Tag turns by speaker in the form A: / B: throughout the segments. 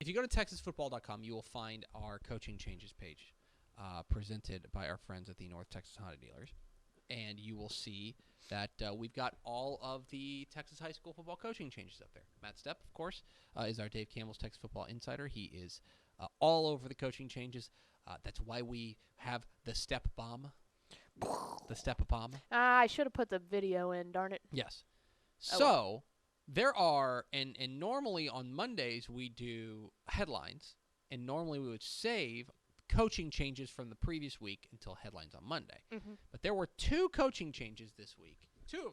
A: if you go to TexasFootball.com, you will find our coaching changes page presented by our friends at the North Texas Honda Dealers. And you will see that we've got all of the Texas high school football coaching changes up there. Matt Stepp, of course, is our Dave Campbell's Texas Football Insider. He is all over the coaching changes. That's why we have the Step Bomb. The Step Bomb.
B: I should have put the video in, darn it.
A: Yes. So there are, and normally on Mondays we do headlines, and normally we would save coaching changes from the previous week until headlines on Monday.
B: Mm-hmm.
A: But there were 2 coaching changes this week, 2 of them,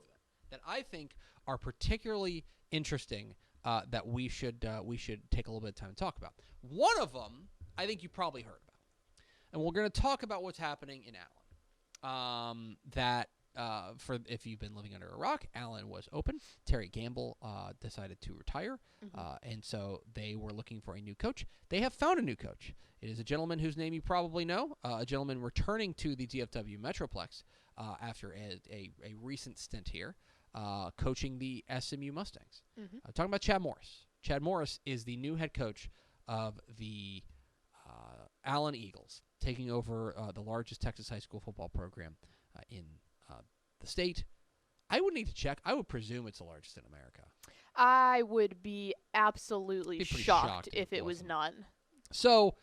A: that I think are particularly interesting that we should take a little bit of time to talk about. One of them I think you probably heard about. And we're going to talk about what's happening in Allen. For if you've been living under a rock, Allen was open. Terry Gamble decided to retire, and so they were looking for a new coach. They have found a new coach. It is a gentleman whose name you probably know, a gentleman returning to the DFW Metroplex after a recent stint here, coaching the SMU Mustangs. I'm talking about Chad Morris. Chad Morris is the new head coach of the Allen Eagles, taking over the largest Texas high school football program in the state. I would need to check. I would presume it's the largest in America.
B: I would be absolutely shocked if it was not.
A: So,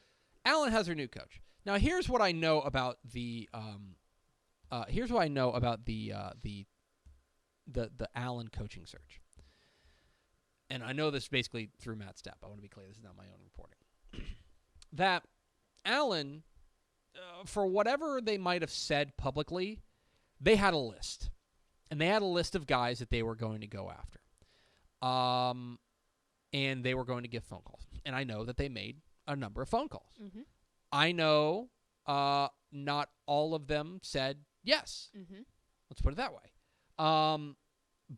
A: Allen has their new coach. Now, here's what I know about the Allen coaching search. And I know this basically through Matt Stepp. I want to be clear. This is not my own reporting. That Allen, for whatever they might have said publicly, they had a list. And they had a list of guys that they were going to go after. And they were going to give phone calls. And I know that they made a number of phone calls. I know not all of them said yes. Let's put it that way.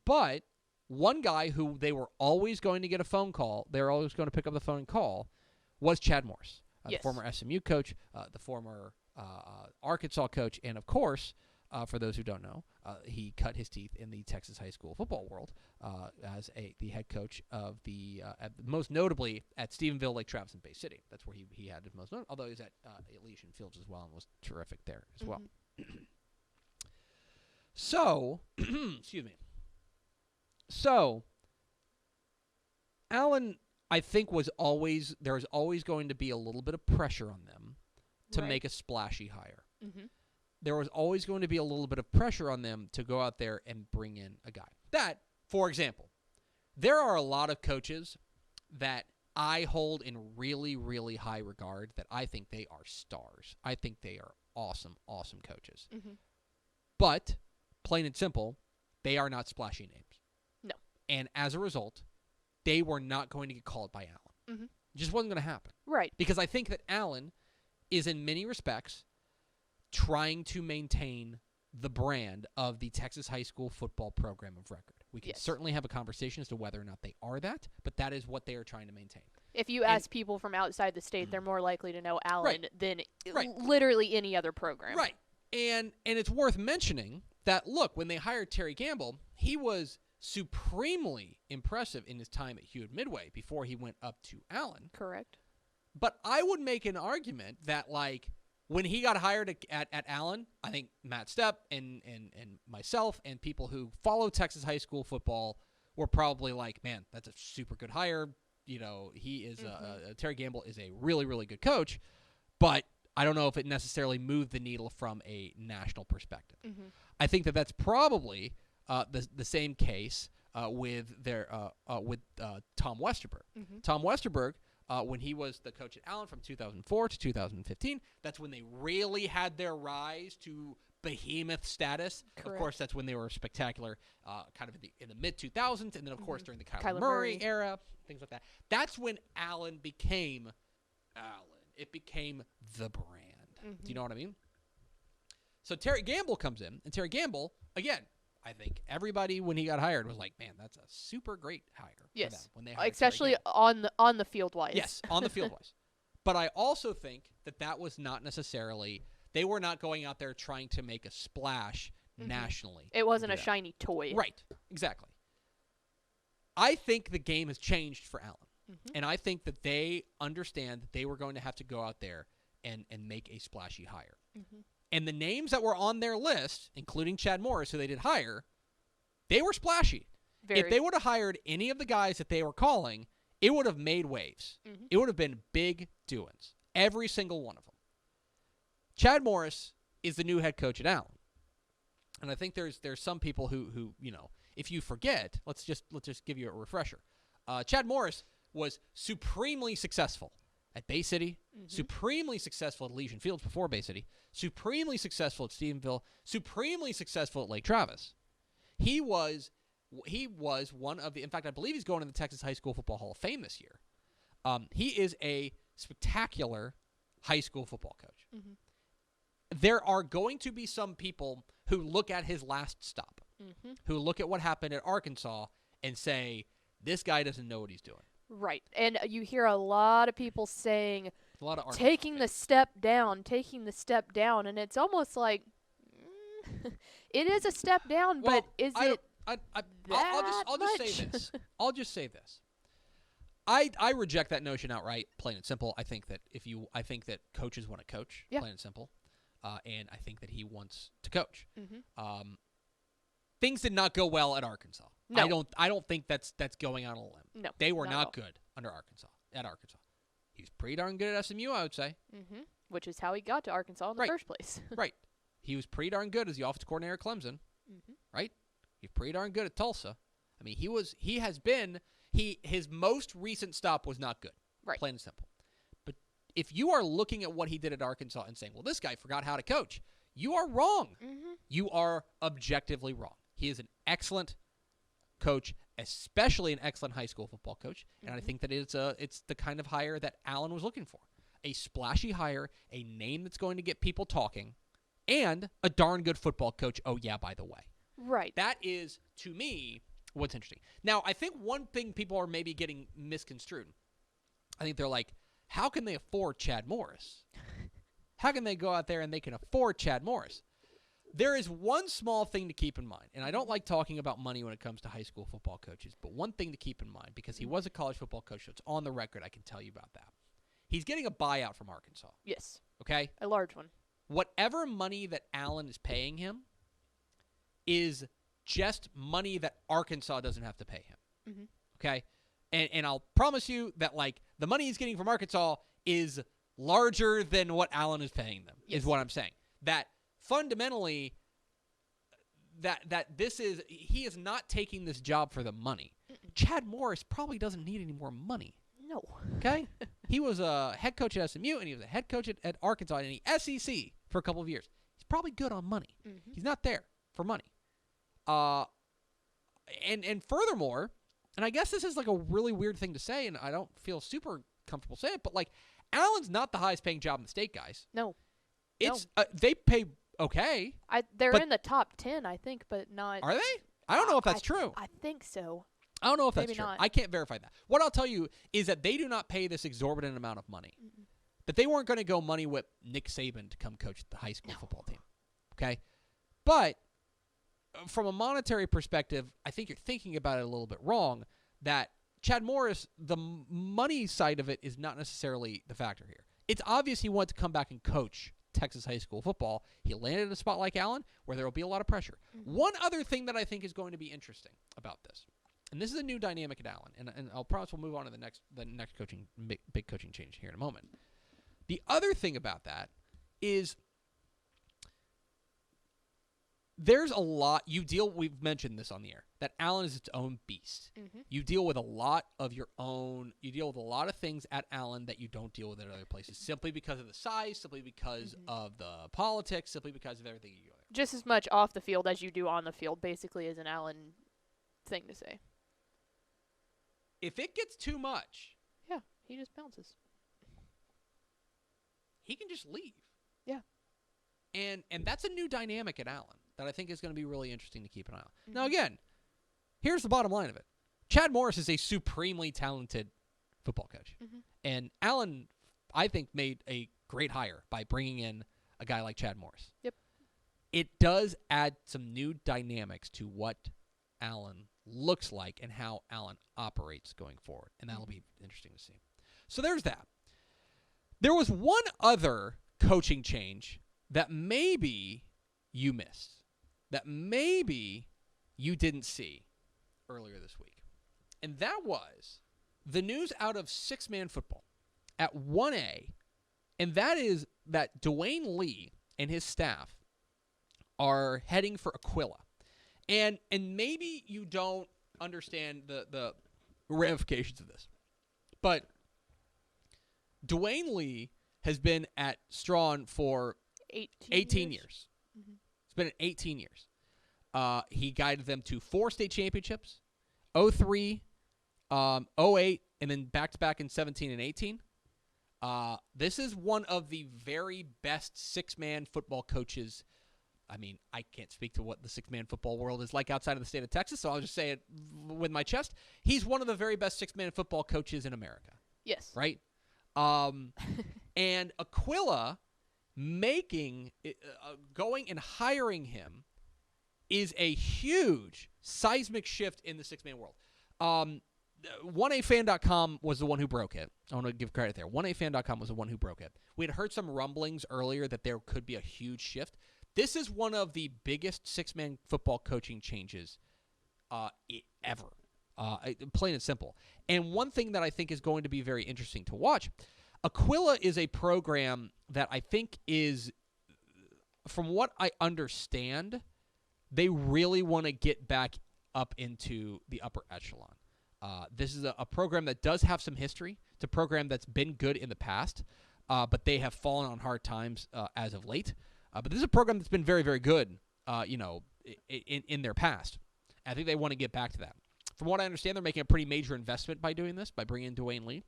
A: But one guy who they were always going to get a phone call, they were always going to pick up the phone and call, was Chad Morris, the former SMU coach, the former Arkansas coach, and of course, for those who don't know, he cut his teeth in the Texas high school football world as the head coach of the most notably at Stephenville, Lake Travis, and Bay City. That's where he had his most although he was at Elysian Fields as well and was terrific there as well. So, excuse me. So, Allen, I think, there was always going to be a little bit of pressure on them to make a splashy hire. There was always going to be a little bit of pressure on them to go out there and bring in a guy. That, for example, there are a lot of coaches that I hold in really, really high regard that I think they are stars. I think they are awesome, awesome coaches. But, plain and simple, they are not splashy names.
B: No.
A: And as a result, they were not going to get called by Allen. It just wasn't going to happen.
B: Right.
A: Because I think that Allen is, in many respects, trying to maintain the brand of the Texas high school football program of record. We can certainly have a conversation as to whether or not they are that, but that is what they are trying to maintain.
B: If you ask people from outside the state, they're more likely to know Allen than literally any other program.
A: Right. And it's worth mentioning that, look, when they hired Terry Gamble, he was supremely impressive in his time at Hewitt Midway before he went up to Allen.
B: Correct.
A: But I would make an argument that, like, when he got hired at Allen, I think Matt Stepp and myself and people who follow Texas high school football were probably like, man, that's a super good hire. You know, he is Terry Gamble is a really, really good coach, but I don't know if it necessarily moved the needle from a national perspective. I think that that's probably the same case with Tom Westerberg. Tom Westerberg, when he was the coach at Allen from 2004 to 2015, that's when they really had their rise to behemoth status.
B: Correct.
A: Of course, that's when they were spectacular, kind of in the mid-2000s, and then, of course, during the Kyler Murray era, things like that. That's when Allen became Allen. It became the brand. Do you know what I mean? So Terry Gamble comes in, and Terry Gamble, again, I think everybody when he got hired was like, man, that's a super great hire.
B: Yes.
A: For them when they hired
B: especially on the field wise.
A: Yes, on the field wise. But I also think that was not necessarily, they were not going out there trying to make a splash nationally.
B: It wasn't a shiny toy.
A: Right, exactly. I think the game has changed for Allen. And I think that they understand that they were going to have to go out there and make a splashy hire. And the names that were on their list, including Chad Morris, who they did hire, they were splashy. If they would have hired any of the guys that they were calling, it would have made waves. It would have been big doings. Every single one of them. Chad Morris is the new head coach at Allen. And I think there's some people who if you forget, let's just give you a refresher. Chad Morris was supremely successful at Bay City, supremely successful at Elysian Fields before Bay City, supremely successful at Stephenville, supremely successful at Lake Travis. He was one of the, in fact, I believe he's going to the Texas High School Football Hall of Fame this year. He is a spectacular high school football coach. There are going to be some people who look at his last stop, who look at what happened at Arkansas and say, this guy doesn't know what he's doing.
B: Right. And you hear a lot of people saying, taking the step down. And it's almost like, it is a step down, but is it
A: I'll just say this. I'll just say this. I reject that notion outright, plain and simple. I think that coaches want to coach, plain and simple. And I think that he wants to coach. Things did not go well at Arkansas. No. I don't think that's going on a limb.
B: No,
A: they were not good under Arkansas. At Arkansas, he was pretty darn good at SMU, I would say.
B: Which is how he got to Arkansas in the first place.
A: Right. He was pretty darn good as the offensive coordinator at Clemson. Right. He's pretty darn good at Tulsa. I mean, his most recent stop was not good.
B: Right.
A: Plain and simple. But if you are looking at what he did at Arkansas and saying, well, this guy forgot how to coach, you are wrong. You are objectively wrong. He is an excellent coach, especially an excellent high school football coach. And I think that it's the kind of hire that Allen was looking for. A splashy hire, a name that's going to get people talking, and a darn good football coach. Oh, yeah, by the way.
B: Right.
A: That is, to me, what's interesting. Now, I think one thing people are maybe getting misconstrued. I think they're like, how can they afford Chad Morris? How can they go out there and they can afford Chad Morris? There is one small thing to keep in mind, and I don't like talking about money when it comes to high school football coaches, but one thing to keep in mind, because he was a college football coach, so it's on the record, I can tell you about that. He's getting a buyout from Arkansas.
B: Yes.
A: Okay?
B: A large one. Whatever
A: money that Allen is paying him is just money that Arkansas doesn't have to pay him. Okay? And I'll promise you that, like, the money he's getting from Arkansas is larger than what Allen is paying them, is what I'm saying. That fundamentally, he is not taking this job for the money. Chad Morris probably doesn't need any more money.
B: No.
A: Okay? He was a head coach at SMU, and he was a head coach at Arkansas in the SEC for a couple of years. He's probably good on money. He's not there for money. And furthermore, and I guess this is like a really weird thing to say, and I don't feel super comfortable saying it, but like, Allen's not the highest paying job in the state, guys.
B: No.
A: They pay okay.
B: They're in the top 10, I think, but not.
A: Are they? I don't know if that's true.
B: I think so.
A: I don't know if that's
B: Maybe
A: true.
B: not.
A: I can't verify that. What I'll tell you is that they do not pay this exorbitant amount of money. That they weren't going to go money whip Nick Saban to come coach the high school football team. Okay? But from a monetary perspective, I think you're thinking about it a little bit wrong, that Chad Morris, the money side of it is not necessarily the factor here. It's obvious he wanted to come back and coach Texas high school football. He landed at a spot like Allen where there will be a lot of pressure. One other thing that I think is going to be interesting about this, and this is a new dynamic at Allen, and I'll promise we'll move on to the next big coaching change here in a moment. The other thing about that is there's a lot we've mentioned this on the air, that Allen is its own beast. You deal with a lot of your own, you deal with a lot of things at Allen that you don't deal with at other places, simply because of the size, simply because of the politics, simply because of everything you go there.
B: Just as much off the field as you do on the field, basically, is an Allen thing to say.
A: If it gets too much,
B: yeah, he just bounces.
A: He can just leave.
B: Yeah.
A: And that's a new dynamic at Allen that I think is going to be really interesting to keep an eye on. Now, again, here's the bottom line of it. Chad Morris is a supremely talented football coach. And Allen, I think, made a great hire by bringing in a guy like Chad Morris.
B: Yep.
A: It does add some new dynamics to what Allen looks like and how Allen operates going forward. And that'll be interesting to see. So there's that. There was one other coaching change that maybe you missed, that maybe you didn't see earlier this week. And that was the news out of six-man football at 1A, and that is that Dawaine Lee and his staff are heading for Aquilla. And maybe you don't understand the ramifications of this, but Dawaine Lee has been at Strawn for 18 years. Mm-hmm. It's been 18 years. He guided them to 4 state championships, 03, 08, and then back-to-back in 17 and 18. This is one of the very best six-man football coaches. I mean, I can't speak to what the six-man football world is like outside of the state of Texas, so I'll just say it with my chest. He's one of the very best six-man football coaches in America.
B: Yes.
A: Right? And Aquilla going and hiring him is a huge seismic shift in the six-man world. 1AFan.com was the one who broke it. I want to give credit there. 1AFan.com was the one who broke it. We had heard some rumblings earlier that there could be a huge shift. This is one of the biggest six-man football coaching changes ever. Plain and simple. And one thing that I think is going to be very interesting to watch, Aquilla is a program that I think is, from what I understand, they really want to get back up into the upper echelon. This is a program that does have some history. It's a program that's been good in the past, but they have fallen on hard times as of late. But this is a program that's been very, very good, in their past. And I think they want to get back to that. From what I understand, they're making a pretty major investment by doing this, by bringing in Dawaine Lee.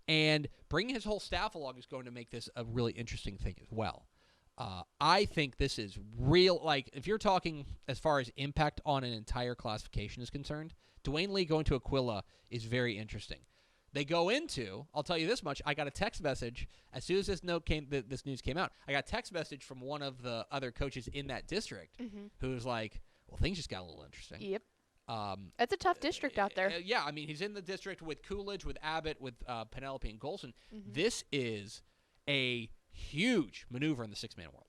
A: And bringing his whole staff along is going to make this a really interesting thing as well. I think this is real. Like, if you're talking as far as impact on an entire classification is concerned, Dawaine Lee going to Aquilla is very interesting. They go into, I'll tell you this much, I got a text message as soon as this news came out. I got a text message from one of the other coaches in that district who was like, well, things just got a little interesting.
B: Yep. It's a tough district out there.
A: Yeah, I mean, he's in the district with Coolidge, with Abbott, with Penelope and Golson. This is a huge maneuver in the six-man world.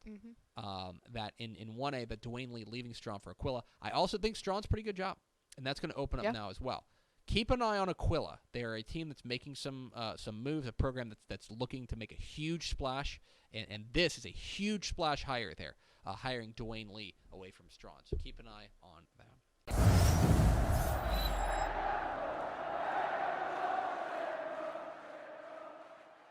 A: That in 1A, that Dawaine Lee leaving Strawn for Aquilla. I also think Strawn's a pretty good job, and that's going to open up now as well. Keep an eye on Aquilla. They are a team that's making some moves, a program that's looking to make a huge splash, and this is a huge splash hire there, hiring Dawaine Lee away from Strawn. So keep an eye on that.